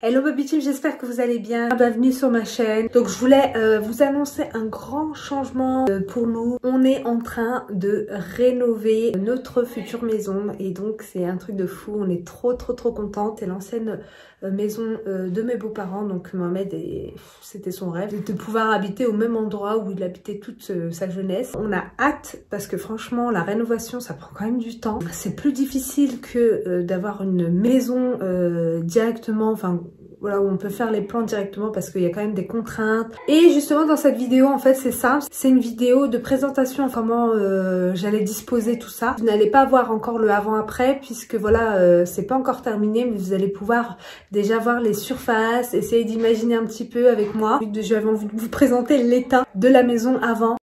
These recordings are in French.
Hello Baby Team, j'espère que vous allez bien. Bienvenue sur ma chaîne. Donc je voulais vous annoncer un grand changement pour nous. On est en train de rénover notre future maison et donc c'est un truc de fou. On est trop contente. C'est l'ancienne maison de mes beaux-parents. Donc Mohamed, c'était son rêve de pouvoir habiter au même endroit où il habitait toute sa jeunesse. On a hâte parce que franchement la rénovation ça prend quand même du temps. C'est plus difficile que d'avoir une maison directement, enfin voilà, où on peut faire les plans directement parce qu'il y a quand même des contraintes. Et justement dans cette vidéo en fait c'est simple, c'est une vidéo de présentation comment j'allais disposer tout ça. Vous n'allez pas voir encore le avant-après puisque voilà c'est pas encore terminé, mais vous allez pouvoir déjà voir les surfaces, essayer d'imaginer un petit peu avec moi. J'avais envie de vous présenter l'état de la maison avant.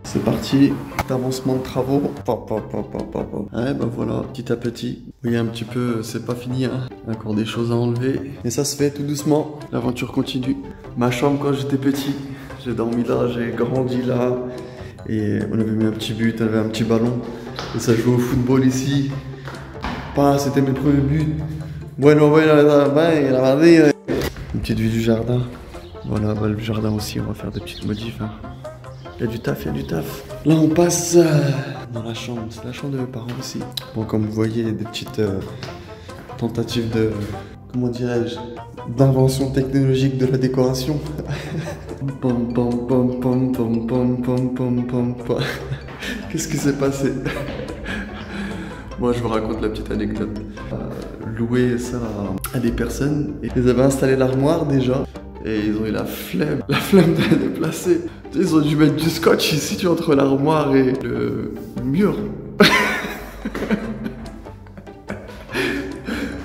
C'est parti, avancement de travaux. Ouais, bah voilà, petit à petit. Vous voyez un petit peu, c'est pas fini, hein. Encore des choses à enlever. Mais ça se fait tout doucement. L'aventure continue. Ma chambre quand j'étais petit, j'ai dormi là, j'ai grandi là. Et on avait mis un petit but, on avait un petit ballon. Et ça jouait au football ici. C'était mes premiers buts. Une petite vue du jardin. Voilà, bah, le jardin aussi, on va faire des petites modifs. Hein. Il y a du taf, il y a du taf. Là, on passe dans la chambre. C'est la chambre de mes parents aussi. Bon, comme vous voyez, des petites tentatives de, comment dirais-je, d'invention technologique de la décoration. Qu'est-ce qui s'est passé? Moi, je vous raconte la petite anecdote. Louer ça à des personnes. Et ils avaient installé l'armoire déjà. Et ils ont eu la flemme de la déplacer. Ils ont dû mettre du scotch ici, tu vois, entre l'armoire et le mur.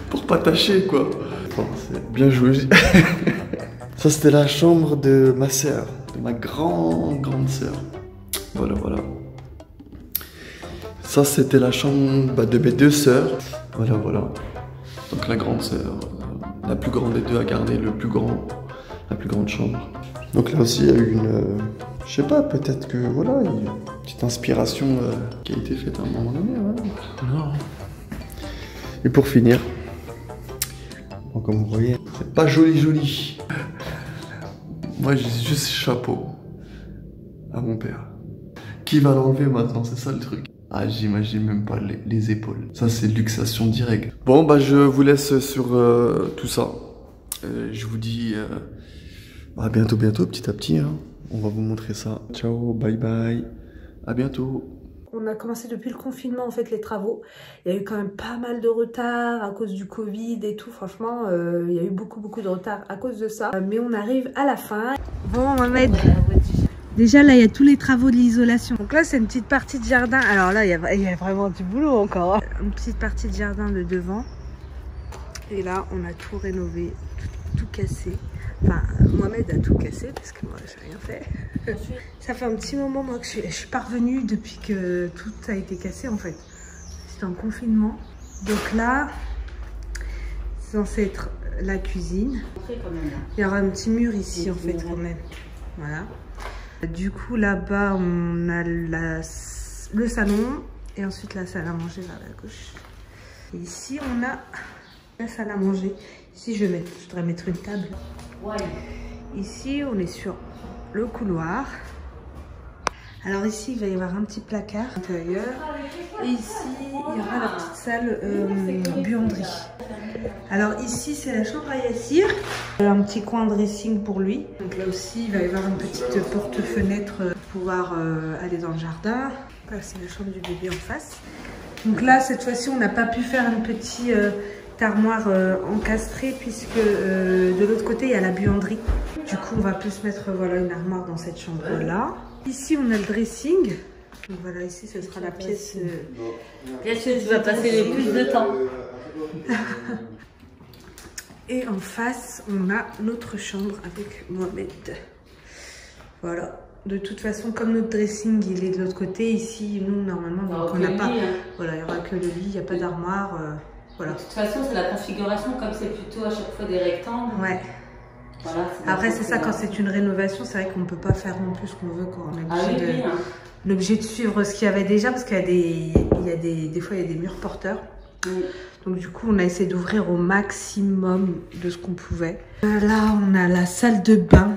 Pour pas tâcher, quoi. Enfin, c'est bien joué. Ça, c'était la chambre de ma sœur, de ma grande sœur. Voilà. Ça, c'était la chambre de mes deux sœurs. Voilà. Donc la grande sœur, la plus grande des deux a gardé la plus grande chambre. Donc là aussi il y a eu une, je sais pas, peut-être que voilà, une petite inspiration qui a été faite à un moment donné. Voilà. Et pour finir, bon, comme vous voyez, c'est pas joli. Moi j'ai juste chapeau à mon père. Qui va l'enlever maintenant, c'est ça le truc. Ah, j'imagine même pas les épaules. Ça c'est luxation directe. Bon bah je vous laisse sur tout ça. Je vous dis à bientôt, petit à petit. Hein. On va vous montrer ça. Ciao, bye. À bientôt. On a commencé depuis le confinement en fait les travaux. Il y a eu quand même pas mal de retard à cause du Covid et tout. Franchement, il y a eu beaucoup de retard à cause de ça. Mais on arrive à la fin. Bon, Mohamed. Déjà là, il y a tous les travaux de l'isolation. Donc là, c'est une petite partie de jardin. Alors là, il y a vraiment du boulot encore. Hein. Une petite partie de jardin de devant. Et là, on a tout rénové, tout cassé. Enfin, Mohamed a tout cassé parce que moi, j'ai rien fait. Ça fait un petit moment, moi, que je suis pas revenue depuis que tout a été cassé, en fait. C'était en confinement. Donc là, c'est censé être la cuisine. Il y aura un petit mur ici, en fait, quand même. Voilà. Du coup, là-bas, on a le salon et ensuite la salle à manger vers la gauche. Et ici, on a la salle à manger. Ici, je voudrais mettre une table. Ouais. Ici, on est sur le couloir. Alors ici, il va y avoir un petit placard intérieur. Et ici, il y aura la petite salle buanderie. Alors ici, c'est la chambre à Yassir. Un petit coin dressing pour lui. Donc là aussi, il va y avoir une petite porte-fenêtre pour pouvoir aller dans le jardin. Là, c'est la chambre du bébé en face. Donc là, cette fois-ci, on n'a pas pu faire une petite armoire encastrée puisque de l'autre côté, il y a la buanderie. Du coup, on va plus mettre voilà, une armoire dans cette chambre-là. Ici, on a le dressing. Donc voilà, ici, ce sera la pièce... Bien sûr, tu vas passer le plus de temps. Et en face, on a notre chambre avec Mohamed. Voilà. De toute façon, comme notre dressing, il est de l'autre côté. Ici, nous, normalement, donc, on n'a pas... Voilà, il n'y aura que le lit, il n'y a pas d'armoire. Voilà. De toute façon, c'est la configuration, comme c'est plutôt à chaque fois des rectangles. Ouais. Voilà, après, c'est ça, quand c'est une rénovation, c'est vrai qu'on ne peut pas faire non plus ce qu'on veut. Quoi. On est obligé de suivre ce qu'il y avait déjà, parce qu'il y a des fois, il y a des murs porteurs. Donc du coup, on a essayé d'ouvrir au maximum de ce qu'on pouvait. Là, on a la salle de bain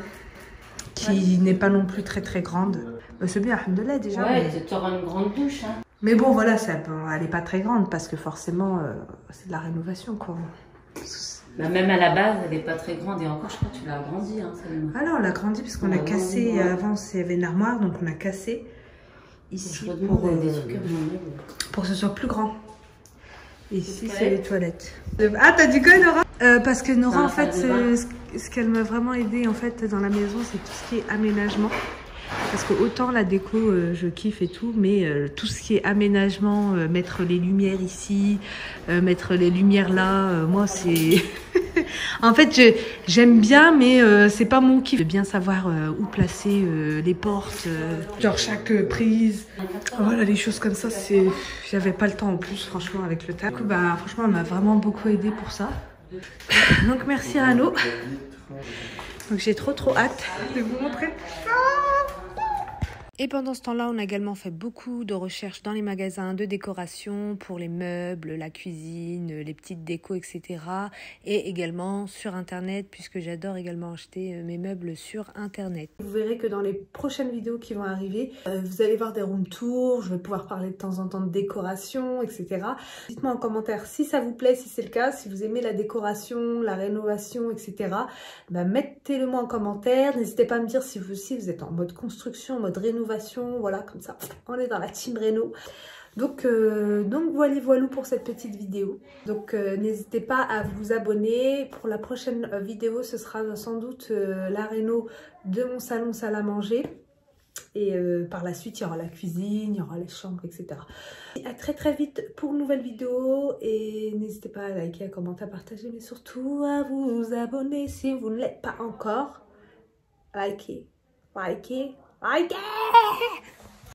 qui n'est pas non plus très très grande. C'est bien, alhamdoulilah déjà. Ouais, tu auras une grande douche. Hein. Mais bon, voilà, elle n'est pas très grande parce que forcément, c'est de la rénovation quoi. Bah, même à la base, elle n'est pas très grande et encore, je crois que tu l'as agrandie. Hein, ah là, on l'a agrandie parce qu'on a cassé. Avant, il y avait une armoire, donc on a cassé ici pour que ce soit plus grand. Ici, c'est les toilettes. Ah, t'as dit quoi, Nora? Parce que Nora, en fait, ce qu'elle m'a vraiment aidé en fait dans la maison, c'est tout ce qui est aménagement. Parce que autant la déco, je kiffe et tout, mais tout ce qui est aménagement, mettre les lumières ici, mettre les lumières là, moi, c'est... En fait, j'aime bien, mais c'est pas mon kiff. Bien savoir où placer les portes, genre chaque prise. Voilà, les choses comme ça, j'avais pas le temps en plus, franchement, avec le taf. Du coup, bah, franchement, elle m'a vraiment beaucoup aidé pour ça. Donc, merci Rano. Donc, j'ai trop hâte de vous montrer ça. Et pendant ce temps-là, on a également fait beaucoup de recherches dans les magasins de décoration pour les meubles, la cuisine, les petites décos, etc. Et également sur Internet, puisque j'adore également acheter mes meubles sur Internet. Vous verrez que dans les prochaines vidéos qui vont arriver, vous allez voir des room tours, je vais pouvoir parler de temps en temps de décoration, etc. Dites-moi en commentaire si ça vous plaît, si c'est le cas, si vous aimez la décoration, la rénovation, etc. Bah, mettez-le moi en commentaire. N'hésitez pas à me dire si vous aussi vous êtes en mode construction, en mode rénovation. Voilà, comme ça, on est dans la team réno. Donc voilà pour cette petite vidéo. Donc n'hésitez pas à vous abonner. Pour la prochaine vidéo, ce sera sans doute la réno de mon salon salle à manger. Et par la suite, il y aura la cuisine, il y aura les chambres, etc. Et à très vite pour une nouvelle vidéo. Et n'hésitez pas à liker, à commenter, à partager, mais surtout à vous abonner si vous ne l'êtes pas encore. Likez.